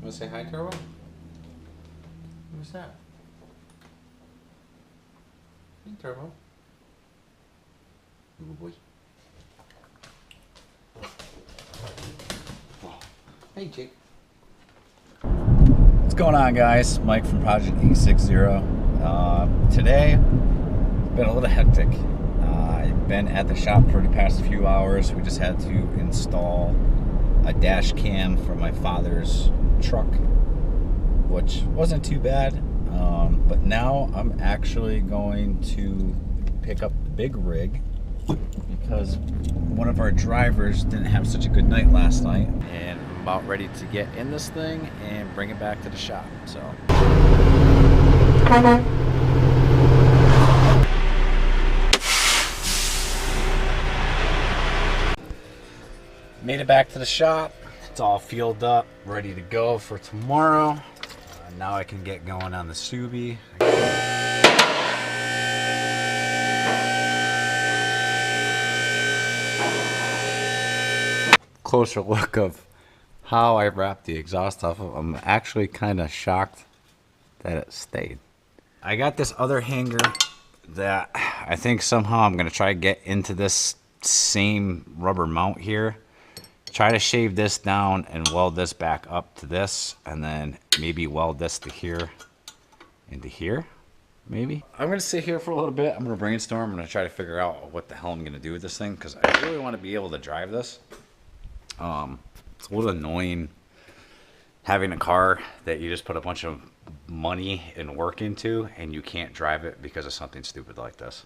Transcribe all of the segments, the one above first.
Want to say hi, Turbo? Who's that? Hey, Turbo. Good boy. Hey, Jake. What's going on, guys? Mike from Project 860. Today, it's been a little hectic. I've been at the shop for the past few hours. We just had to install a dash cam for my father's truck, which wasn't too bad. But now I'm actually going to pick up the big rig because one of our drivers didn't have such a good night last night, and I'm about ready to get in this thing and bring it back to the shop. So made it back to the shop. It's all fueled up, ready to go for tomorrow. Now I can get going on the Subi. Closer look of how I wrapped the exhaust off of. I'm actually kind of shocked that it stayed. I got this other hanger that I think somehow I'm gonna try to get into this same rubber mount here. Try to shave this down and weld this back up to this, and then maybe weld this to here into here, maybe. I'm gonna sit here for a little bit. I'm gonna brainstorm. I'm gonna try to figure out what the hell I'm gonna do with this thing, because I really want to be able to drive this. It's a little annoying having a car that you just put a bunch of money and work into and you can't drive it because of something stupid like this.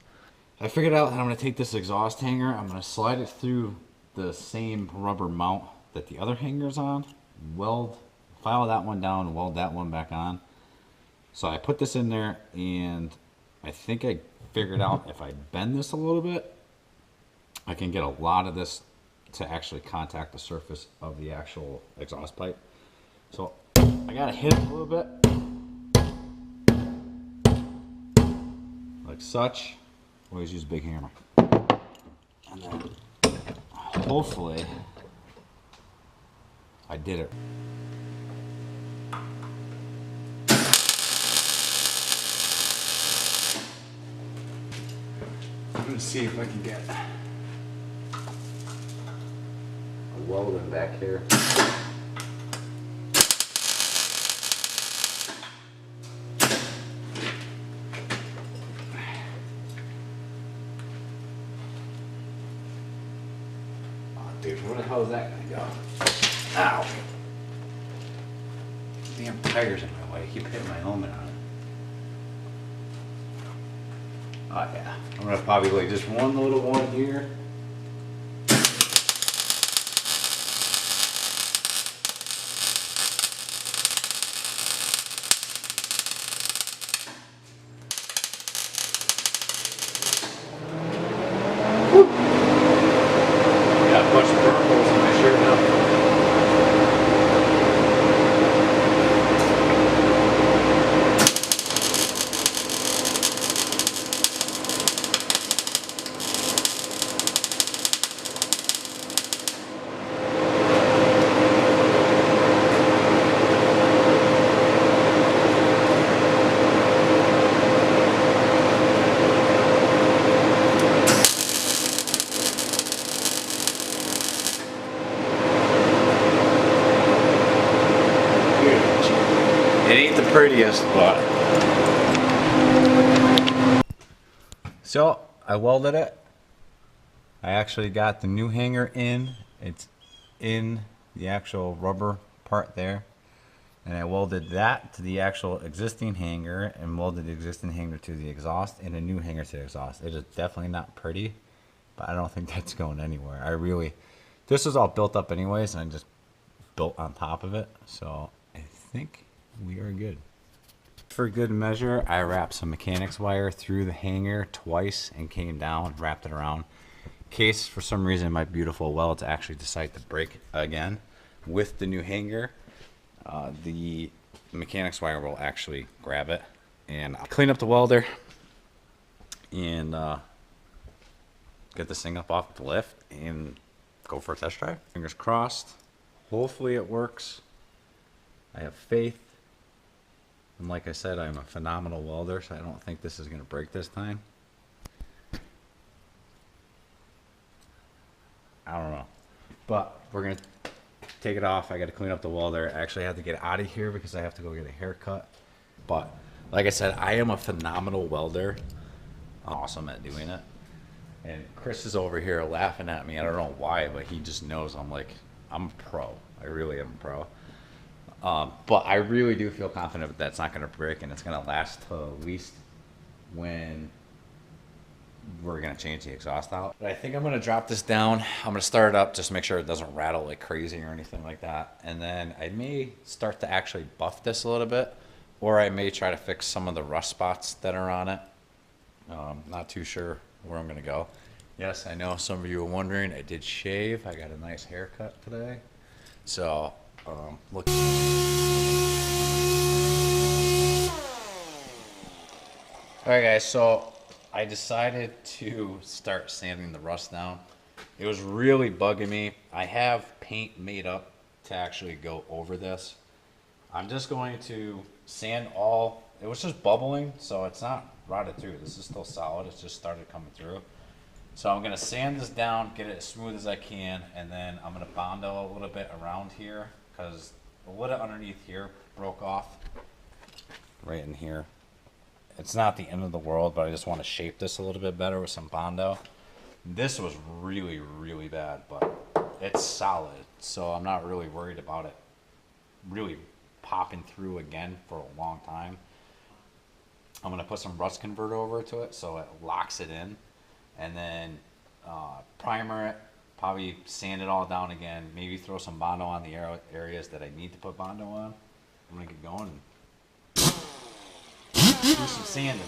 I figured out that I'm gonna take this exhaust hanger, I'm gonna slide it through the same rubber mount that the other hanger's on, file that one down and weld that one back on. So I put this in there, and I think I figured out if I bend this a little bit, I can get a lot of this to actually contact the surface of the actual exhaust pipe. So I gotta hit it a little bit, like such. Always use a big hammer. And then hopefully I did it. I'm gonna see if I can get a welding back here. Dude, where the hell is that gonna go? Ow! Damn tires in my way. I keep hitting my helmet on it. Oh yeah. I'm gonna probably like just one little one here. Got a bunch of burn holes in my shirt now. It ain't the prettiest, but. So I welded it. I actually got the new hanger in. It's in the actual rubber part there. And I welded that to the actual existing hanger and welded the existing hanger to the exhaust and a new hanger to the exhaust. It is definitely not pretty, but I don't think that's going anywhere. This was all built up anyways, and I just built on top of it. So I think we are good. For good measure, I wrapped some mechanics wire through the hanger twice and came down, wrapped it around. In case for some reason my beautiful welds actually decide to break again with the new hanger, the mechanics wire will actually grab it. And I'll clean up the welder and get this thing up off the lift and go for a test drive. Fingers crossed. Hopefully it works. I have faith. And like I said, I'm a phenomenal welder, so I don't think this is going to break this time. I don't know. But we're going to take it off. I got to clean up the welder. I actually have to get out of here because I have to go get a haircut. But like I said, I am a phenomenal welder. I'm awesome at doing it. And Chris is over here laughing at me. I don't know why, but he just knows I'm a pro. I really am a pro. But I really do feel confident that that's not going to break, and it's going to last till at least when we're going to change the exhaust out. But I think I'm going to drop this down. I'm going to start it up just to make sure it doesn't rattle like crazy or anything like that. And then I may start to actually buff this a little bit, or I may try to fix some of the rust spots that are on it. Not too sure where I'm going to go. Yes, I know some of you are wondering, I did shave. I got a nice haircut today. So, look. Alright guys, so I decided to start sanding the rust down. It was really bugging me. I have paint made up to actually go over this. I'm just going to sand all, it was just bubbling, so it's not rotted through. This is still solid, it's just started coming through. So I'm gonna sand this down, get it as smooth as I can, and then I'm gonna Bondo a little bit around here because the lid underneath here broke off right in here. It's not the end of the world, but I just want to shape this a little bit better with some Bondo. This was really, really bad, but it's solid, so I'm not really worried about it really popping through again for a long time. I'm gonna put some rust converter over to it so it locks it in, and then primer it, probably sand it all down again, maybe throw some Bondo on the areas that I need to put Bondo on. I'm gonna get going and do some sanding.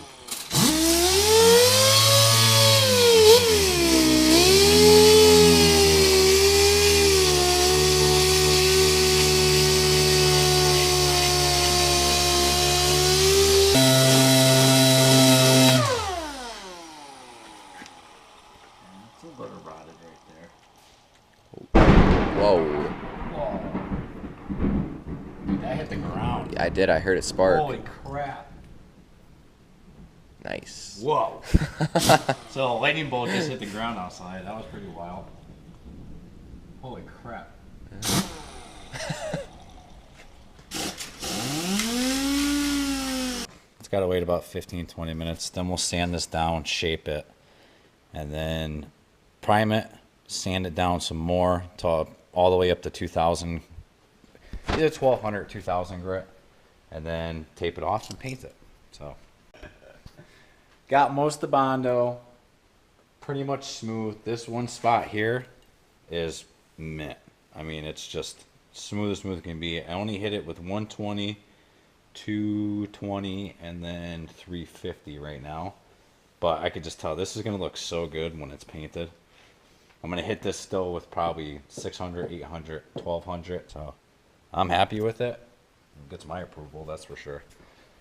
I did. I heard it spark. Holy crap. Nice. Whoa. So a lightning bolt just hit the ground outside. That was pretty wild. Holy crap. It's got to wait about 15-20 minutes. Then we'll sand this down, shape it, and then prime it, sand it down some more to all the way up to 2,000, either 1,200 or 2,000 grit, and then tape it off and paint it. So got most of the Bondo pretty much smooth. This one spot here is mint. I mean, it's just smooth as smooth can be. I only hit it with 120, 220, and then 350 right now. But I could just tell this is going to look so good when it's painted. I'm going to hit this still with probably 600, 800, 1200. So I'm happy with it. It gets my approval, that's for sure.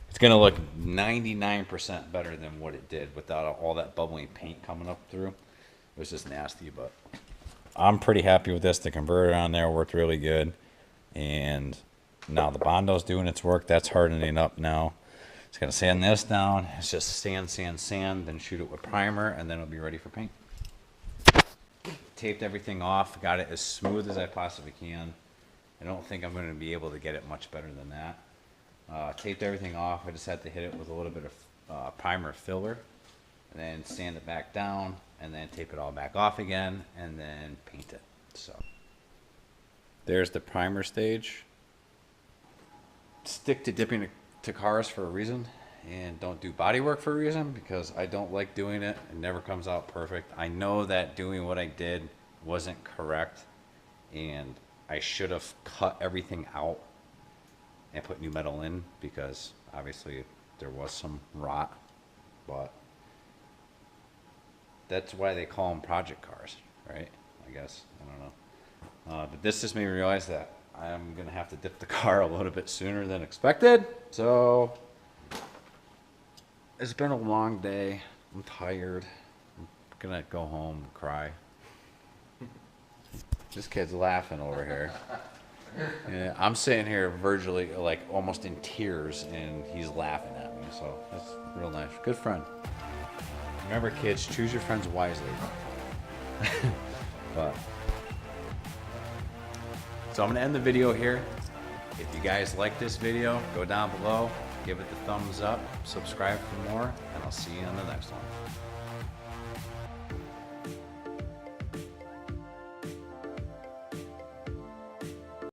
It's going to look 99% better than what it did without all that bubbling paint coming up through. It was just nasty, but I'm pretty happy with this. The converter on there worked really good. And now the Bondo's doing its work. That's hardening up now. It's going to sand this down. It's just sand, sand, sand, then shoot it with primer, and then it'll be ready for paint. Taped everything off. Got it as smooth as I possibly can. I don't think I'm going to be able to get it much better than that. Taped everything off. I just had to hit it with a little bit of primer filler, and then sand it back down, and then tape it all back off again, and then paint it. So there's the primer stage. Stick to dipping to cars for a reason, and don't do body work for a reason, because I don't like doing it. It never comes out perfect. I know that doing what I did wasn't correct, and I should have cut everything out and put new metal in, because obviously there was some rot, but that's why they call them project cars, right? I guess, I don't know. But this just made me realize that I'm gonna have to dip the car a little bit sooner than expected. So it's been a long day. I'm tired. I'm gonna go home and cry. This kid's laughing over here. Yeah, I'm sitting here virtually like almost in tears, and he's laughing at me. So that's real nice. Good friend. Remember, kids, choose your friends wisely. But so I'm gonna end the video here. If you guys like this video, go down below, give it the thumbs up, subscribe for more, and I'll see you on the next one.